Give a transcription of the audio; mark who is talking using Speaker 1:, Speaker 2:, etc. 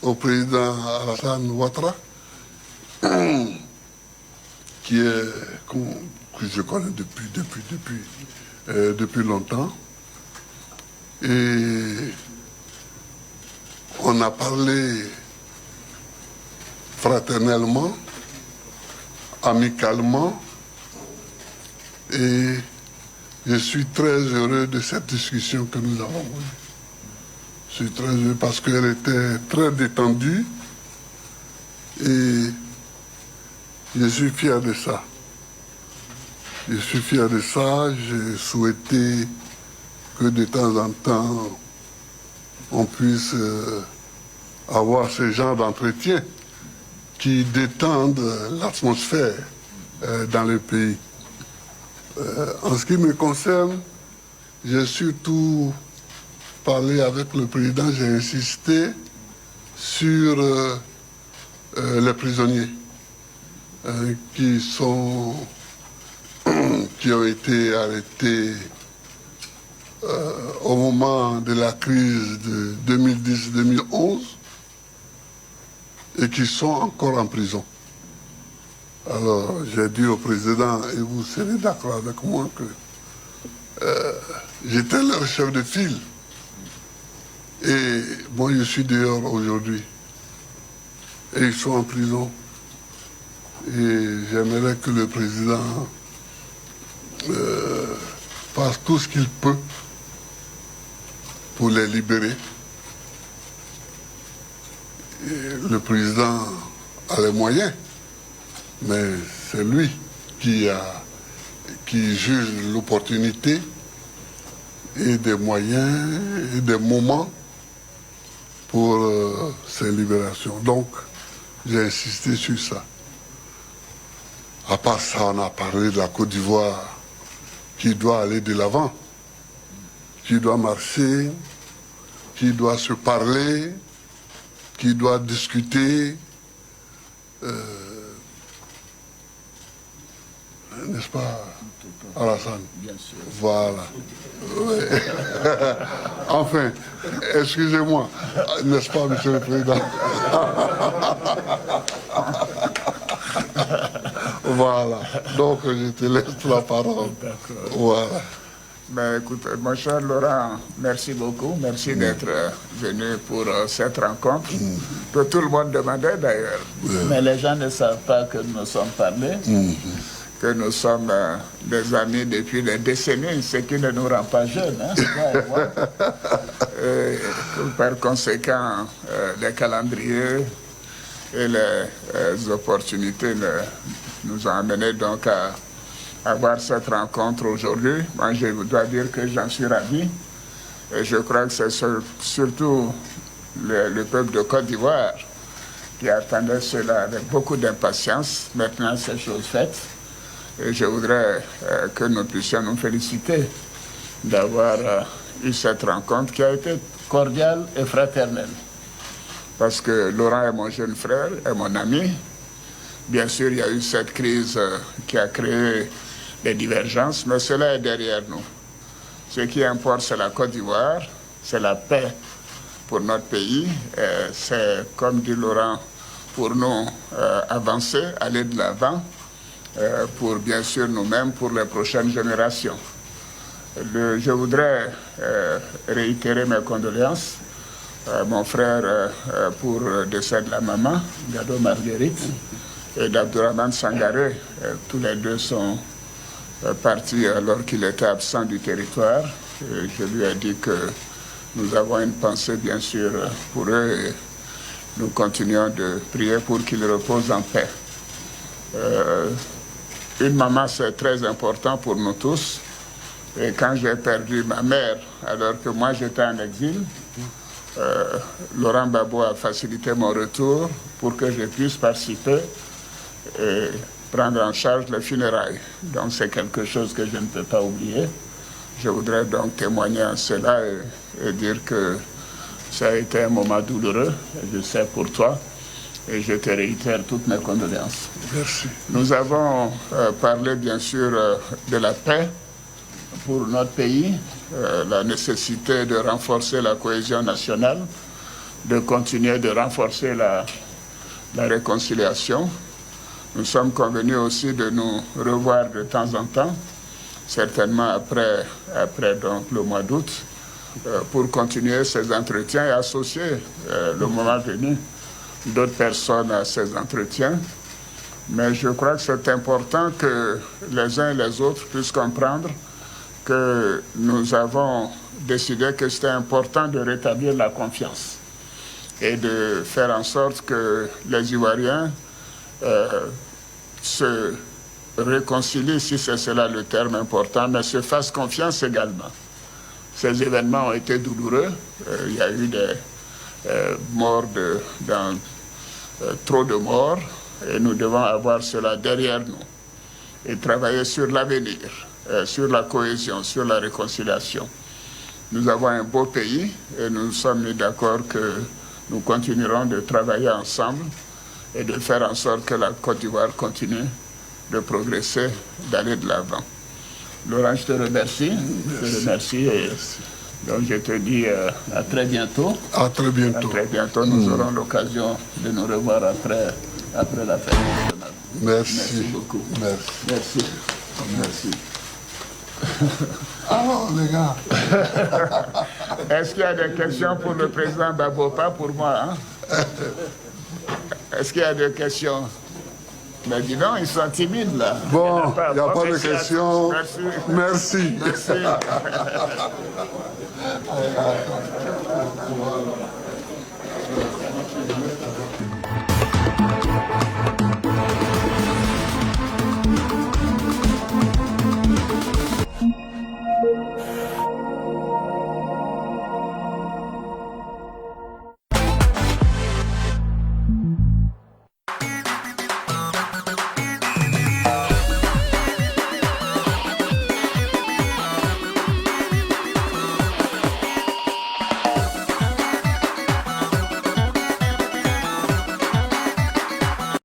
Speaker 1: au président Alassane Ouattara, que je connais depuis longtemps. Et on a parlé fraternellement, amicalement, et je suis très heureux de cette discussion que nous avons eue. Je suis très heureux parce qu'elle était très détendue et je suis fier de ça. Je suis fier de ça. J'ai souhaité que de temps en temps, on puisse avoir ce genre d'entretien qui détendent l'atmosphère dans le pays. En ce qui me concerne, j'ai surtout parlé avec le président, j'ai insisté sur les prisonniers qui ont été arrêtés au moment de la crise de 2010-2011 et qui sont encore en prison. Alors, j'ai dit au président, et vous serez d'accord avec moi, que j'étais leur chef de file. Et moi, je suis dehors aujourd'hui. Et ils sont en prison. Et j'aimerais que le président fasse tout ce qu'il peut pour les libérer. Et le président a les moyens. Mais c'est lui qui juge l'opportunité et des moyens et des moments pour ces libérations. Donc, j'ai insisté sur ça. À part ça, on a parlé de la Côte d'Ivoire qui doit aller de l'avant, qui doit marcher, qui doit se parler, qui doit discuter. N'est-ce pas, Alassane?
Speaker 2: Bien sûr.
Speaker 1: Voilà. Ouais. Enfin, excusez-moi, n'est-ce pas, Monsieur le Président? Voilà. Donc, je te laisse la parole.
Speaker 2: D'accord.
Speaker 1: Voilà.
Speaker 2: Ben, écoute, mon cher Laurent, merci beaucoup. Merci d'être venu pour cette rencontre, que tout le monde demandait d'ailleurs. Mais les gens ne savent pas que nous nous sommes parlé, que nous sommes des amis depuis des décennies, ce qui ne nous rend pas jeunes. Hein, et, par conséquent, les calendriers et les opportunités nous ont amenés donc à avoir cette rencontre aujourd'hui. Moi, je dois dire que j'en suis ravi. Et je crois que c'est surtout le peuple de Côte d'Ivoire qui attendait cela avec beaucoup d'impatience. Maintenant, c'est chose faite. Et je voudrais que nous puissions nous féliciter d'avoir eu cette rencontre qui a été cordiale et fraternelle. Parce que Laurent est mon jeune frère, est mon ami. Bien sûr, il y a eu cette crise qui a créé des divergences, mais cela est derrière nous. Ce qui importe, c'est la Côte d'Ivoire, c'est la paix pour notre pays. C'est, comme dit Laurent, pour nous avancer, aller de l'avant, pour bien sûr nous-mêmes, pour les prochaines générations. Je voudrais réitérer mes condoléances à mon frère pour le décès de la maman, Gado Marguerite, et d'Abdourahmane Sangaré. Tous les deux sont partis alors qu'il était absent du territoire. Et je lui ai dit que nous avons une pensée bien sûr pour eux et nous continuons de prier pour qu'ils reposent en paix. Une maman, c'est très important pour nous tous. Et quand j'ai perdu ma mère, alors que moi j'étais en exil, Laurent Gbagbo a facilité mon retour pour que je puisse participer et prendre en charge les funérailles. Donc c'est quelque chose que je ne peux pas oublier. Je voudrais donc témoigner en cela et dire que ça a été un moment douloureux, je sais pour toi, et je te réitère toutes mes condoléances.
Speaker 1: Merci.
Speaker 2: Nous avons parlé bien sûr de la paix pour notre pays, la nécessité de renforcer la cohésion nationale. de continuer de renforcer la réconciliation. Nous sommes convenus aussi de nous revoir de temps en temps, certainement après donc, le mois d'août, pour continuer ces entretiens et associer le moment venu d'autres personnes à ces entretiens. Mais je crois que c'est important que les uns et les autres puissent comprendre que nous avons décidé que c'était important de rétablir la confiance et de faire en sorte que les Ivoiriens se réconcilient, si c'est cela le terme important, mais se fassent confiance également. Ces événements ont été douloureux. Il y a eu des morts, trop de morts, et nous devons avoir cela derrière nous et travailler sur l'avenir, sur la cohésion, sur la réconciliation. Nous avons un beau pays et nous sommes mis d'accord que nous continuerons de travailler ensemble et de faire en sorte que la Côte d'Ivoire continue de progresser, d'aller de l'avant. Laurent, je te remercie. Je te remercie. Et donc je te dis à très bientôt.
Speaker 1: À très bientôt.
Speaker 2: À très bientôt. Nous aurons l'occasion de nous revoir après la fête nationale.
Speaker 1: Merci
Speaker 2: beaucoup.
Speaker 1: Merci.
Speaker 2: Merci.
Speaker 1: Alors, les gars.
Speaker 2: Est-ce qu'il y a des questions pour le président Gbagbo? Pas pour moi. Hein? Est-ce qu'il y a des questions? Mais dis donc, ils sont timides là.
Speaker 1: Bon, il n'y a pas de questions.
Speaker 2: Merci.
Speaker 1: Merci.
Speaker 2: Merci.